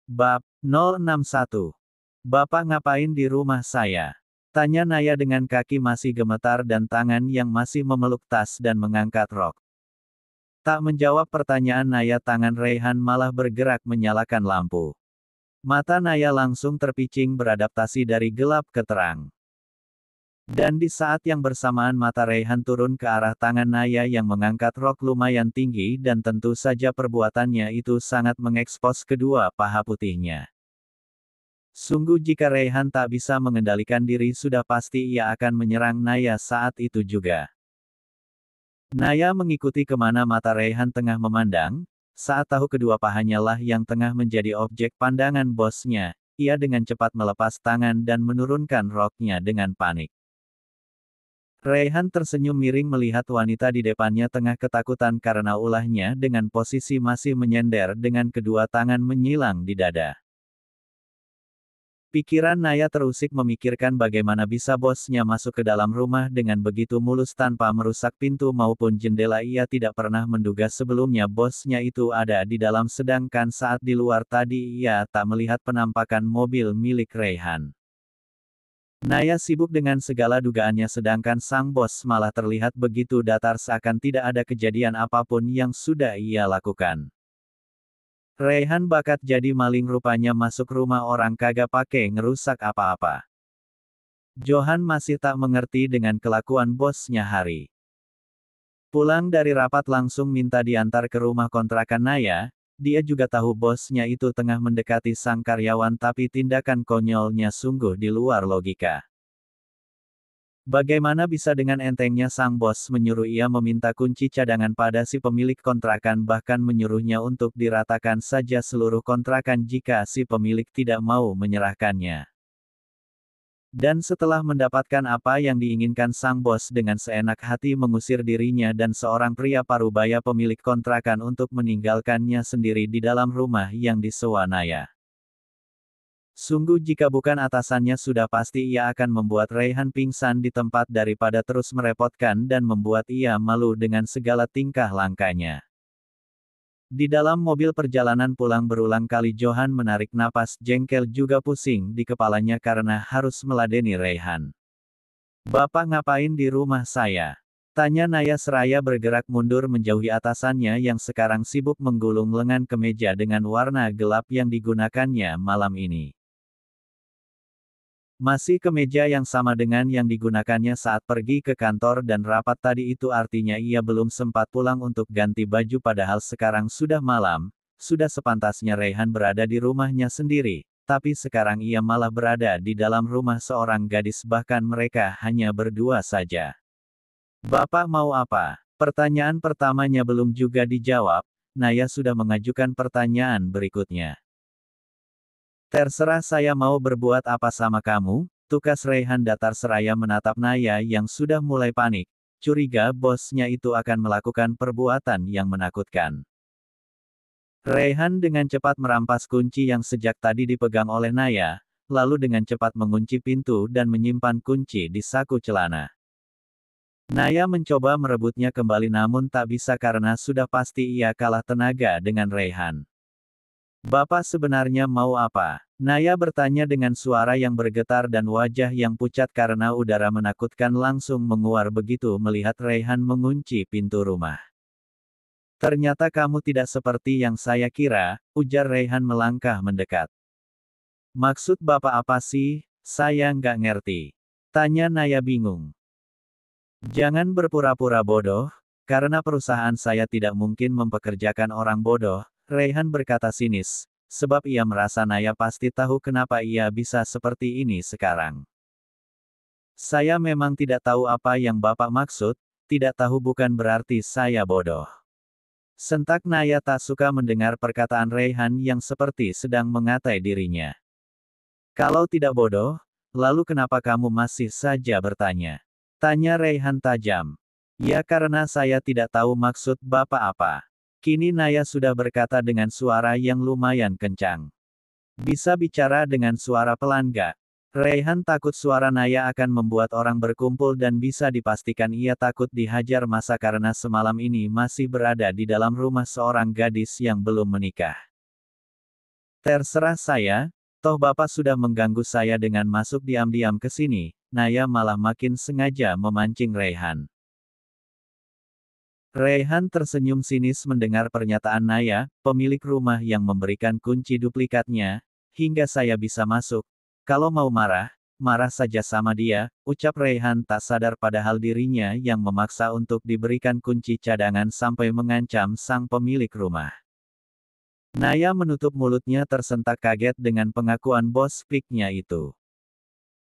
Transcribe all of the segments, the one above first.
Bab 061. Bapak ngapain di rumah saya? Tanya Naya dengan kaki masih gemetar dan tangan yang masih memeluk tas dan mengangkat rok. Tak menjawab pertanyaan Naya, tangan Raihan malah bergerak menyalakan lampu. Mata Naya langsung terpicing beradaptasi dari gelap ke terang. Dan di saat yang bersamaan mata Raihan turun ke arah tangan Naya yang mengangkat rok lumayan tinggi, dan tentu saja perbuatannya itu sangat mengekspos kedua paha putihnya. Sungguh jika Raihan tak bisa mengendalikan diri, sudah pasti ia akan menyerang Naya saat itu juga. Naya mengikuti kemana mata Raihan tengah memandang, saat tahu kedua pahanya lah yang tengah menjadi objek pandangan bosnya, ia dengan cepat melepas tangan dan menurunkan roknya dengan panik. Raihan tersenyum miring melihat wanita di depannya tengah ketakutan karena ulahnya dengan posisi masih menyender dengan kedua tangan menyilang di dada. Pikiran Naya terusik memikirkan bagaimana bisa bosnya masuk ke dalam rumah dengan begitu mulus tanpa merusak pintu maupun jendela. Ia tidak pernah menduga sebelumnya bosnya itu ada di dalam, sedangkan saat di luar tadi ia tak melihat penampakan mobil milik Raihan. Naya sibuk dengan segala dugaannya, sedangkan sang bos malah terlihat begitu datar seakan tidak ada kejadian apapun yang sudah ia lakukan. Raihan bakat jadi maling rupanya, masuk rumah orang kagak pakai ngerusak apa-apa. Johan masih tak mengerti dengan kelakuan bosnya hari. Pulang dari rapat langsung minta diantar ke rumah kontrakan Naya, dia juga tahu bosnya itu tengah mendekati sang karyawan, tapi tindakan konyolnya sungguh di luar logika. Bagaimana bisa dengan entengnya sang bos menyuruh ia meminta kunci cadangan pada si pemilik kontrakan, bahkan menyuruhnya untuk diratakan saja seluruh kontrakan jika si pemilik tidak mau menyerahkannya. Dan setelah mendapatkan apa yang diinginkan, sang bos dengan seenak hati mengusir dirinya dan seorang pria parubaya pemilik kontrakan untuk meninggalkannya sendiri di dalam rumah yang disewa Naya. Sungguh jika bukan atasannya sudah pasti ia akan membuat Raihan pingsan di tempat daripada terus merepotkan dan membuat ia malu dengan segala tingkah langkahnya. Di dalam mobil perjalanan pulang berulang kali Johan menarik napas jengkel, juga pusing di kepalanya karena harus meladeni Raihan. "Bapak ngapain di rumah saya?" tanya Naya seraya bergerak mundur menjauhi atasannya yang sekarang sibuk menggulung lengan kemeja dengan warna gelap yang digunakannya malam ini. Masih kemeja yang sama dengan yang digunakannya saat pergi ke kantor dan rapat tadi, itu artinya ia belum sempat pulang untuk ganti baju, padahal sekarang sudah malam, sudah sepantasnya Raihan berada di rumahnya sendiri, tapi sekarang ia malah berada di dalam rumah seorang gadis, bahkan mereka hanya berdua saja. "Bapak mau apa?" Pertanyaan pertamanya belum juga dijawab, Naya sudah mengajukan pertanyaan berikutnya. "Terserah saya mau berbuat apa sama kamu," tukas Raihan datar seraya menatap Naya yang sudah mulai panik, curiga bosnya itu akan melakukan perbuatan yang menakutkan. Raihan dengan cepat merampas kunci yang sejak tadi dipegang oleh Naya, lalu dengan cepat mengunci pintu dan menyimpan kunci di saku celana. Naya mencoba merebutnya kembali namun tak bisa karena sudah pasti ia kalah tenaga dengan Raihan. "Bapak sebenarnya mau apa?" Naya bertanya dengan suara yang bergetar dan wajah yang pucat karena udara menakutkan langsung menguar begitu melihat Raihan mengunci pintu rumah. "Ternyata kamu tidak seperti yang saya kira," ujar Raihan melangkah mendekat. "Maksud Bapak apa sih? Saya nggak ngerti," tanya Naya bingung. "Jangan berpura-pura bodoh, karena perusahaan saya tidak mungkin mempekerjakan orang bodoh," Raihan berkata sinis, sebab ia merasa Naya pasti tahu kenapa ia bisa seperti ini sekarang. "Saya memang tidak tahu apa yang Bapak maksud, tidak tahu bukan berarti saya bodoh." Sentak Naya tak suka mendengar perkataan Raihan yang seperti sedang mengatai dirinya. "Kalau tidak bodoh, lalu kenapa kamu masih saja bertanya?" tanya Raihan tajam. "Ya karena saya tidak tahu maksud Bapak apa." Kini Naya sudah berkata dengan suara yang lumayan kencang. "Bisa bicara dengan suara pelan gak?" Raihan takut suara Naya akan membuat orang berkumpul dan bisa dipastikan ia takut dihajar massa karena semalam ini masih berada di dalam rumah seorang gadis yang belum menikah. Terserah saya, toh Bapak sudah mengganggu saya dengan masuk diam-diam ke sini. Naya malah makin sengaja memancing Raihan. Raihan tersenyum sinis mendengar pernyataan Naya, pemilik rumah yang memberikan kunci duplikatnya, hingga saya bisa masuk. Kalau mau marah, marah saja sama dia, ucap Raihan tak sadar padahal dirinya yang memaksa untuk diberikan kunci cadangan sampai mengancam sang pemilik rumah. Naya menutup mulutnya tersentak kaget dengan pengakuan bos piknya itu.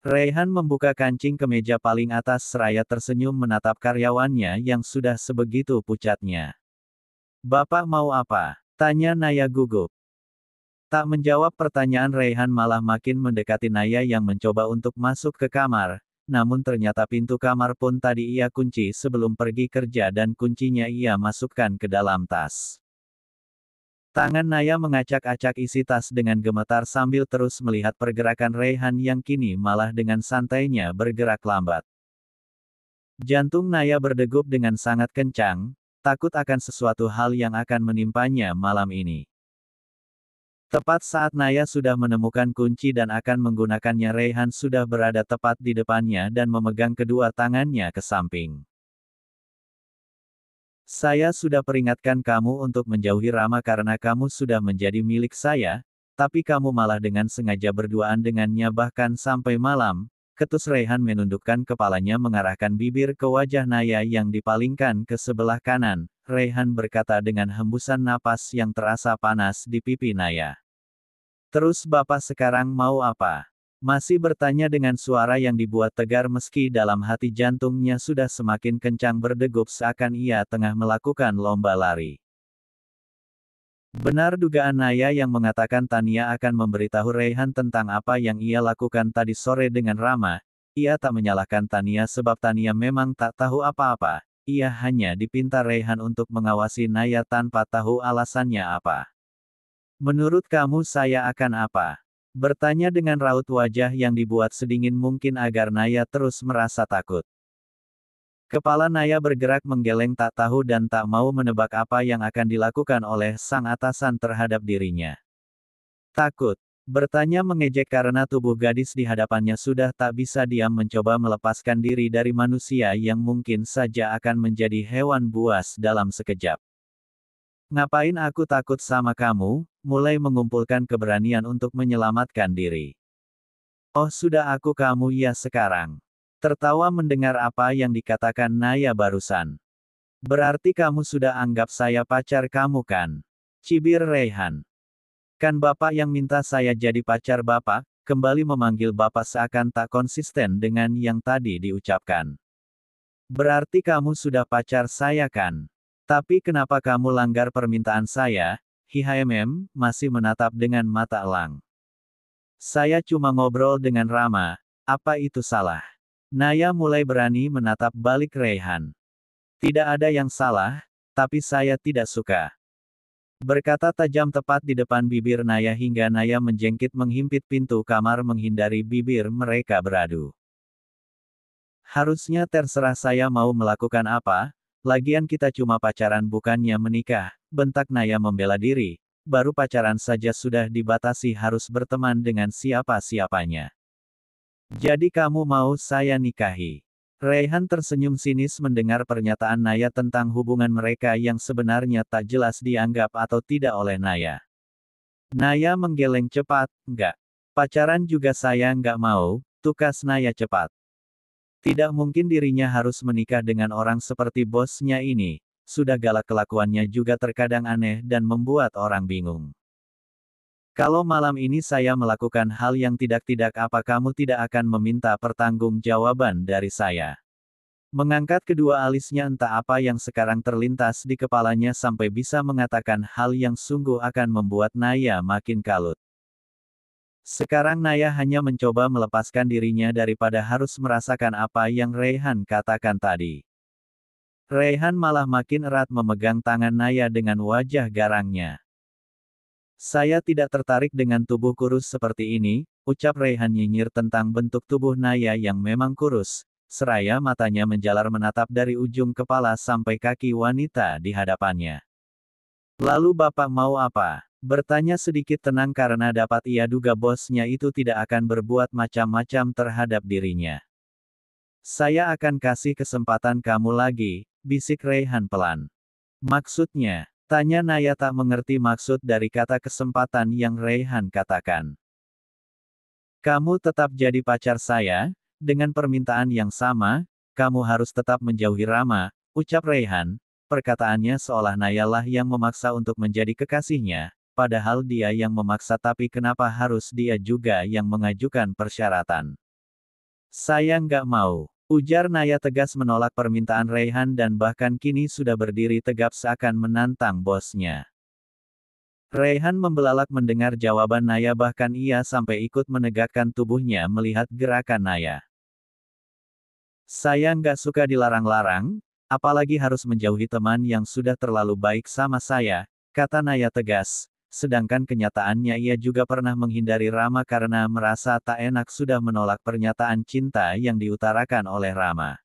Raihan membuka kancing kemeja paling atas seraya tersenyum menatap karyawannya yang sudah sebegitu pucatnya. Bapak mau apa? Tanya Naya gugup. Tak menjawab pertanyaan Raihan malah makin mendekati Naya yang mencoba untuk masuk ke kamar, namun ternyata pintu kamar pun tadi ia kunci sebelum pergi kerja dan kuncinya ia masukkan ke dalam tas. Tangan Naya mengacak-acak isi tas dengan gemetar sambil terus melihat pergerakan Raihan yang kini malah dengan santainya bergerak lambat. Jantung Naya berdegup dengan sangat kencang, takut akan sesuatu hal yang akan menimpanya malam ini. Tepat saat Naya sudah menemukan kunci dan akan menggunakannya, Raihan sudah berada tepat di depannya dan memegang kedua tangannya ke samping. Saya sudah peringatkan kamu untuk menjauhi Rama karena kamu sudah menjadi milik saya, tapi kamu malah dengan sengaja berduaan dengannya bahkan sampai malam. Ketus Raihan menundukkan kepalanya mengarahkan bibir ke wajah Naya yang dipalingkan ke sebelah kanan. Raihan berkata dengan hembusan napas yang terasa panas di pipi Naya. Terus Bapak sekarang mau apa? Masih bertanya dengan suara yang dibuat tegar meski dalam hati jantungnya sudah semakin kencang berdegup seakan ia tengah melakukan lomba lari. Benar dugaan Naya yang mengatakan Tania akan memberitahu Raihan tentang apa yang ia lakukan tadi sore dengan Rama. Ia tak menyalahkan Tania sebab Tania memang tak tahu apa-apa. Ia hanya dipinta Raihan untuk mengawasi Naya tanpa tahu alasannya apa. Menurut kamu saya akan apa? Bertanya dengan raut wajah yang dibuat sedingin mungkin agar Naya terus merasa takut. Kepala Naya bergerak menggeleng tak tahu dan tak mau menebak apa yang akan dilakukan oleh sang atasan terhadap dirinya. Takut. Bertanya mengejek karena tubuh gadis di hadapannya sudah tak bisa diam mencoba melepaskan diri dari manusia yang mungkin saja akan menjadi hewan buas dalam sekejap. Ngapain aku takut sama kamu? Mulai mengumpulkan keberanian untuk menyelamatkan diri. Oh sudah aku kamu ya sekarang. Tertawa mendengar apa yang dikatakan Naya barusan. Berarti kamu sudah anggap saya pacar kamu kan? Cibir Raihan. Kan Bapak yang minta saya jadi pacar Bapak, kembali memanggil Bapak seakan tak konsisten dengan yang tadi diucapkan. Berarti kamu sudah pacar saya kan? Tapi kenapa kamu langgar permintaan saya? HMM, masih menatap dengan mata elang. Saya cuma ngobrol dengan Rama, apa itu salah? Naya mulai berani menatap balik Raihan. Tidak ada yang salah, tapi saya tidak suka. Berkata tajam tepat di depan bibir Naya hingga Naya menjengkit menghimpit pintu kamar menghindari bibir mereka beradu. Harusnya terserah saya mau melakukan apa, lagian kita cuma pacaran bukannya menikah, bentak Naya membela diri, baru pacaran saja sudah dibatasi harus berteman dengan siapa-siapanya. Jadi kamu mau saya nikahi? Raihan tersenyum sinis mendengar pernyataan Naya tentang hubungan mereka yang sebenarnya tak jelas dianggap atau tidak oleh Naya. Naya menggeleng cepat, enggak. Pacaran juga saya enggak mau, tukas Naya cepat. Tidak mungkin dirinya harus menikah dengan orang seperti bosnya ini, sudah galak kelakuannya juga terkadang aneh dan membuat orang bingung. Kalau malam ini saya melakukan hal yang tidak-tidak apa kamu tidak akan meminta pertanggungjawaban dari saya? Mengangkat kedua alisnya entah apa yang sekarang terlintas di kepalanya sampai bisa mengatakan hal yang sungguh akan membuat Naya makin kalut. Sekarang Naya hanya mencoba melepaskan dirinya daripada harus merasakan apa yang Raihan katakan tadi. Raihan malah makin erat memegang tangan Naya dengan wajah garangnya. Saya tidak tertarik dengan tubuh kurus seperti ini, ucap Raihan nyinyir tentang bentuk tubuh Naya yang memang kurus, seraya matanya menjalar menatap dari ujung kepala sampai kaki wanita di hadapannya. Lalu Bapak mau apa? Bertanya sedikit tenang karena dapat ia duga bosnya itu tidak akan berbuat macam-macam terhadap dirinya. Saya akan kasih kesempatan kamu lagi, bisik Raihan pelan. Maksudnya, tanya Naya tak mengerti maksud dari kata kesempatan yang Raihan katakan. Kamu tetap jadi pacar saya, dengan permintaan yang sama, kamu harus tetap menjauhi Rama, ucap Raihan. Perkataannya seolah Naya lah yang memaksa untuk menjadi kekasihnya, padahal dia yang memaksa tapi kenapa harus dia juga yang mengajukan persyaratan. Saya nggak mau. Ujar Naya tegas menolak permintaan Raihan dan bahkan kini sudah berdiri tegap seakan menantang bosnya. Raihan membelalak mendengar jawaban Naya bahkan ia sampai ikut menegakkan tubuhnya melihat gerakan Naya. Saya nggak suka dilarang-larang, apalagi harus menjauhi teman yang sudah terlalu baik sama saya, kata Naya tegas. Sedangkan kenyataannya ia juga pernah menghindari Rama karena merasa tak enak sudah menolak pernyataan cinta yang diutarakan oleh Rama.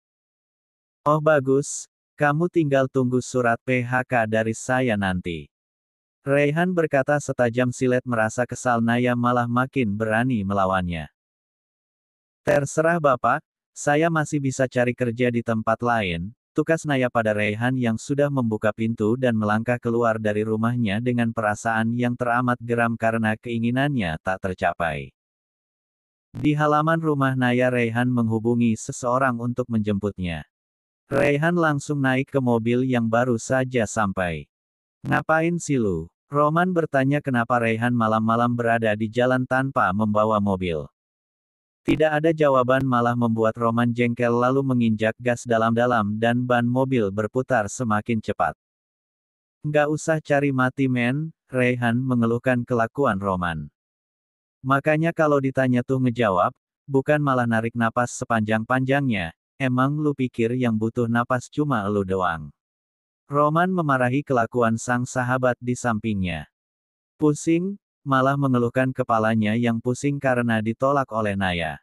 Oh bagus, kamu tinggal tunggu surat PHK dari saya nanti. Raihan berkata setajam silet merasa kesal Naya malah makin berani melawannya. Terserah Bapak, saya masih bisa cari kerja di tempat lain, tukas Naya pada Raihan yang sudah membuka pintu dan melangkah keluar dari rumahnya dengan perasaan yang teramat geram karena keinginannya tak tercapai. Di halaman rumah Naya Raihan menghubungi seseorang untuk menjemputnya. Raihan langsung naik ke mobil yang baru saja sampai. Ngapain sih lu? Roman bertanya kenapa Raihan malam-malam berada di jalan tanpa membawa mobil. Tidak ada jawaban malah membuat Roman jengkel lalu menginjak gas dalam-dalam dan ban mobil berputar semakin cepat. Nggak usah cari mati men, Raihan mengeluhkan kelakuan Roman. Makanya kalau ditanya tuh ngejawab, bukan malah narik napas sepanjang-panjangnya, emang lu pikir yang butuh napas cuma lu doang. Roman memarahi kelakuan sang sahabat di sampingnya. Pusing, malah mengeluhkan kepalanya yang pusing karena ditolak oleh Naya.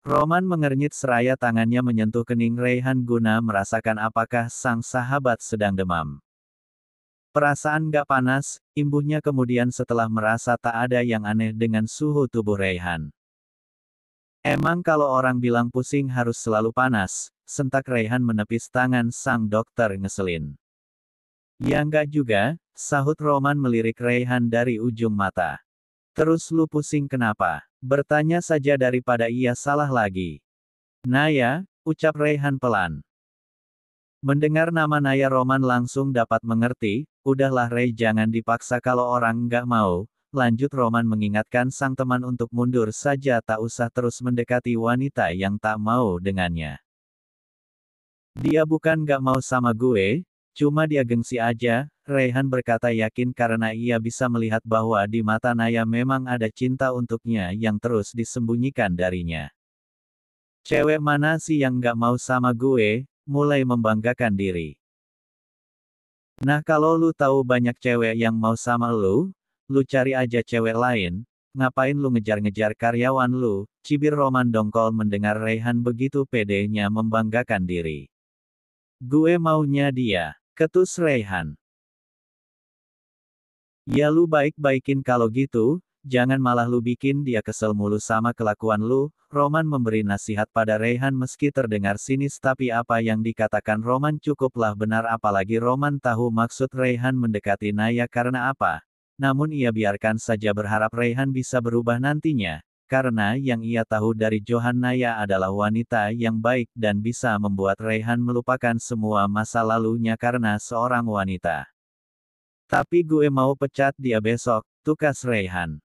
Roman mengernyit seraya tangannya menyentuh kening Raihan guna merasakan apakah sang sahabat sedang demam. Perasaan gak panas, imbuhnya kemudian setelah merasa tak ada yang aneh dengan suhu tubuh Raihan. Emang kalau orang bilang pusing harus selalu panas, sentak Raihan menepis tangan sang dokter ngeselin. Ya enggak juga, sahut Roman melirik Raihan dari ujung mata. Terus lu pusing kenapa? Bertanya saja daripada ia salah lagi. Naya, ucap Raihan pelan. Mendengar nama Naya Roman langsung dapat mengerti, udahlah Ray jangan dipaksa kalau orang enggak mau, lanjut Roman mengingatkan sang teman untuk mundur saja tak usah terus mendekati wanita yang tak mau dengannya. Dia bukan enggak mau sama gue, cuma dia gengsi aja, Raihan berkata yakin karena ia bisa melihat bahwa di mata Naya memang ada cinta untuknya yang terus disembunyikan darinya. Cewek mana sih yang nggak mau sama gue, mulai membanggakan diri. Nah kalau lu tahu banyak cewek yang mau sama lu cari aja cewek lain, ngapain lu ngejar-ngejar karyawan lu, cibir Roman dongkol mendengar Raihan begitu pedenya membanggakan diri. Gue maunya dia, ketus Raihan. Ya lu baik-baikin kalau gitu, jangan malah lu bikin dia kesel mulu sama kelakuan lu, Roman memberi nasihat pada Raihan meski terdengar sinis tapi apa yang dikatakan Roman cukuplah benar apalagi Roman tahu maksud Raihan mendekati Naya karena apa. Namun ia biarkan saja berharap Raihan bisa berubah nantinya, karena yang ia tahu dari Johan Naya adalah wanita yang baik dan bisa membuat Raihan melupakan semua masa lalunya karena seorang wanita. Tapi gue mau pecat dia besok, tukas Raihan.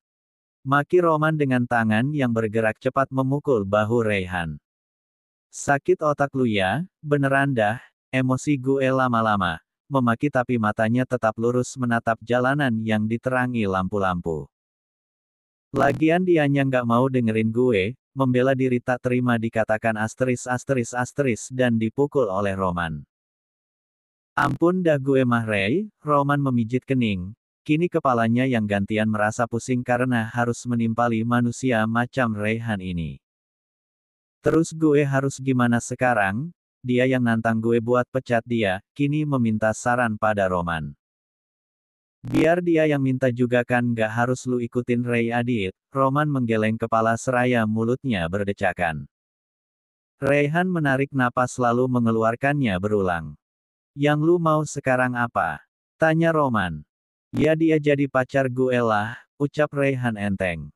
Maki Roman dengan tangan yang bergerak cepat memukul bahu Raihan. Sakit otak lu ya, beneran dah, emosi gue lama-lama. Memaki tapi matanya tetap lurus menatap jalanan yang diterangi lampu-lampu. Lagian dianya nggak mau dengerin gue, membela diri tak terima dikatakan asteris dan dipukul oleh Roman. Ampun dah gue mah Ray, Roman memijit kening. Kini kepalanya yang gantian merasa pusing karena harus menimpali manusia macam Raihan ini. Terus gue harus gimana sekarang? Dia yang nantang gue buat pecat dia, kini meminta saran pada Roman. Biar dia yang minta juga kan gak harus lu ikutin Ray Adit. Roman menggeleng kepala seraya mulutnya berdecakan. Rayhan menarik napas lalu mengeluarkannya berulang. Yang lu mau sekarang apa? Tanya Roman. Ya dia jadi pacar gue lah, ucap Rayhan enteng.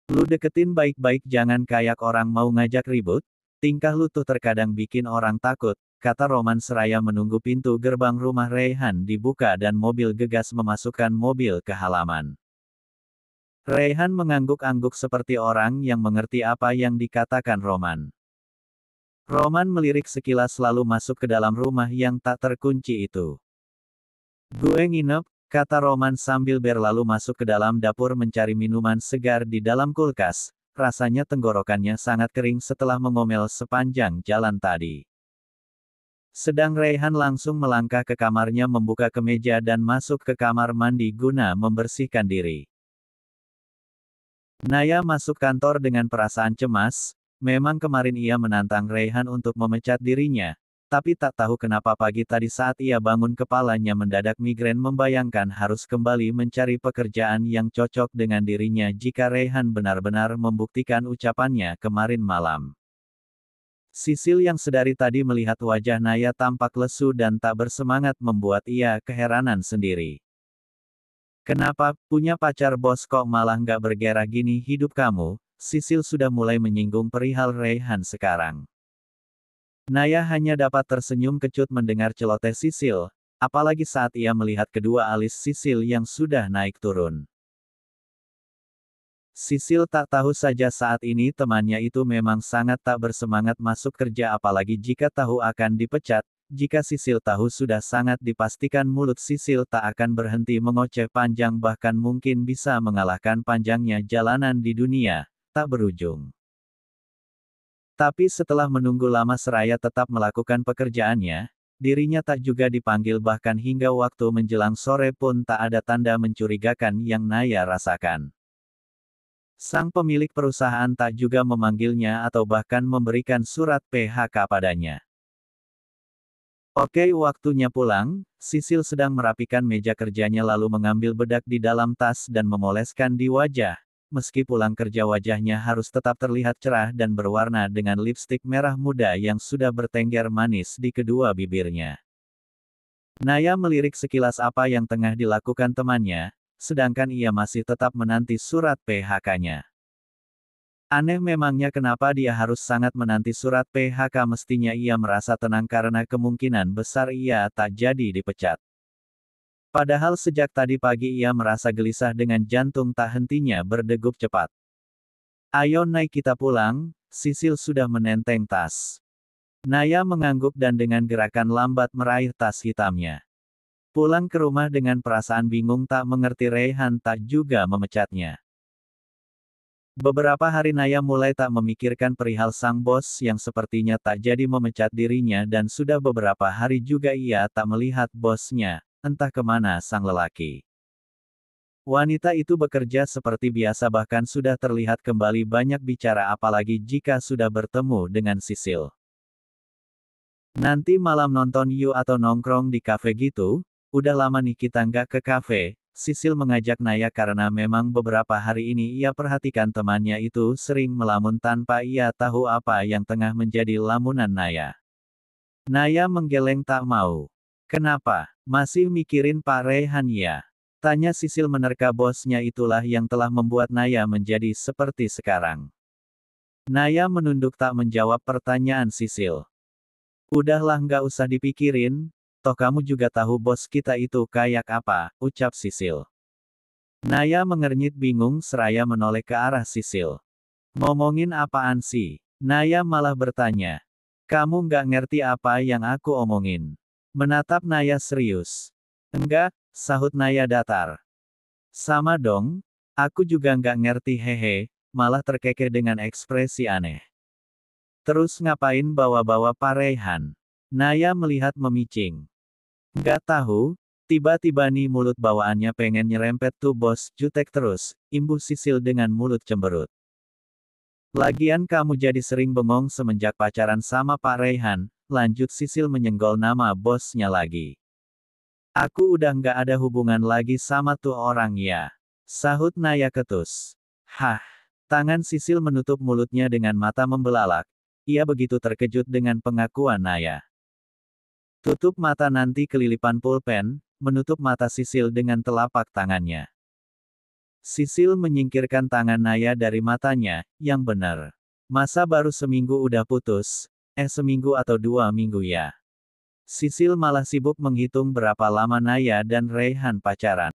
Lu deketin baik-baik jangan kayak orang mau ngajak ribut. Tingkah lu tuh terkadang bikin orang takut, kata Roman seraya menunggu pintu gerbang rumah Rayhan dibuka dan mobil gegas memasukkan mobil ke halaman. Rayhan mengangguk-angguk seperti orang yang mengerti apa yang dikatakan Roman. Roman melirik sekilas lalu masuk ke dalam rumah yang tak terkunci itu. Gue nginep, kata Roman sambil berlalu masuk ke dalam dapur mencari minuman segar di dalam kulkas. Rasanya tenggorokannya sangat kering setelah mengomel sepanjang jalan tadi. Sedang Rayhan langsung melangkah ke kamarnya membuka kemeja dan masuk ke kamar mandi guna membersihkan diri. Naya masuk kantor dengan perasaan cemas. Memang kemarin ia menantang Rayhan untuk memecat dirinya, tapi tak tahu kenapa pagi tadi saat ia bangun kepalanya mendadak migrain membayangkan harus kembali mencari pekerjaan yang cocok dengan dirinya jika Rayhan benar-benar membuktikan ucapannya kemarin malam. Sisil yang sedari tadi melihat wajah Naya tampak lesu dan tak bersemangat membuat ia keheranan sendiri. Kenapa, punya pacar bos kok malah nggak bergairah gini hidup kamu? Sisil sudah mulai menyinggung perihal Rayhan sekarang. Naya hanya dapat tersenyum kecut mendengar celoteh Sisil, apalagi saat ia melihat kedua alis Sisil yang sudah naik turun. Sisil tak tahu saja saat ini temannya itu memang sangat tak bersemangat masuk kerja apalagi jika tahu akan dipecat. Jika Sisil tahu sudah sangat dipastikan mulut Sisil tak akan berhenti mengoceh panjang bahkan mungkin bisa mengalahkan panjangnya jalanan di dunia. Tak berujung. Tapi setelah menunggu lama seraya tetap melakukan pekerjaannya, dirinya tak juga dipanggil bahkan hingga waktu menjelang sore pun tak ada tanda mencurigakan yang Naya rasakan. Sang pemilik perusahaan tak juga memanggilnya atau bahkan memberikan surat PHK padanya. Oke, waktunya pulang. Sisil sedang merapikan meja kerjanya lalu mengambil bedak di dalam tas dan memoleskan di wajah. Meski pulang kerja wajahnya harus tetap terlihat cerah dan berwarna dengan lipstik merah muda yang sudah bertengger manis di kedua bibirnya. Naya melirik sekilas apa yang tengah dilakukan temannya, sedangkan ia masih tetap menanti surat PHK-nya. Aneh memangnya kenapa dia harus sangat menanti surat PHK mestinya ia merasa tenang karena kemungkinan besar ia tak jadi dipecat. Padahal sejak tadi pagi ia merasa gelisah dengan jantung tak hentinya berdegup cepat. Ayo naik kita pulang, Sisil sudah menenteng tas. Naya mengangguk dan dengan gerakan lambat meraih tas hitamnya. Pulang ke rumah dengan perasaan bingung tak mengerti Rayhan tak juga memecatnya. Beberapa hari Naya mulai tak memikirkan perihal sang bos yang sepertinya tak jadi memecat dirinya dan sudah beberapa hari juga ia tak melihat bosnya. Entah kemana sang lelaki. Wanita itu bekerja seperti biasa bahkan sudah terlihat kembali banyak bicara apalagi jika sudah bertemu dengan Sisil. Nanti malam nonton yuk atau nongkrong di kafe gitu? Udah lama nih kita nggak ke kafe. Sisil mengajak Naya karena memang beberapa hari ini ia perhatikan temannya itu sering melamun tanpa ia tahu apa yang tengah menjadi lamunan Naya. Naya menggeleng tak mau. Kenapa? Masih mikirin Pak Rayhan ya? Tanya Sisil menerka bosnya itulah yang telah membuat Naya menjadi seperti sekarang. Naya menunduk tak menjawab pertanyaan Sisil. Udahlah nggak usah dipikirin, toh kamu juga tahu bos kita itu kayak apa, ucap Sisil. Naya mengernyit bingung seraya menoleh ke arah Sisil. Ngomongin apaan sih? Naya malah bertanya. Kamu nggak ngerti apa yang aku omongin. Menatap Naya serius. Enggak, sahut Naya datar. Sama dong, aku juga nggak ngerti hehe, malah terkekeh dengan ekspresi aneh. Terus ngapain bawa-bawa Pak Rayhan? Naya melihat memicing. Nggak tahu, tiba-tiba nih mulut bawaannya pengen nyerempet tuh bos, jutek terus, imbuh Sisil dengan mulut cemberut. Lagian kamu jadi sering bengong semenjak pacaran sama Pak Rayhan, lanjut Sisil menyenggol nama bosnya lagi. Aku udah nggak ada hubungan lagi sama tuh orang ya. Sahut Naya ketus. Hah. Tangan Sisil menutup mulutnya dengan mata membelalak. Ia begitu terkejut dengan pengakuan Naya. Tutup mata nanti kelilipan pulpen, menutup mata Sisil dengan telapak tangannya. Sisil menyingkirkan tangan Naya dari matanya, yang benar. Masa baru seminggu udah putus? Seminggu atau 2 minggu ya? Sisil malah sibuk menghitung berapa lama Naya dan Raihan pacaran.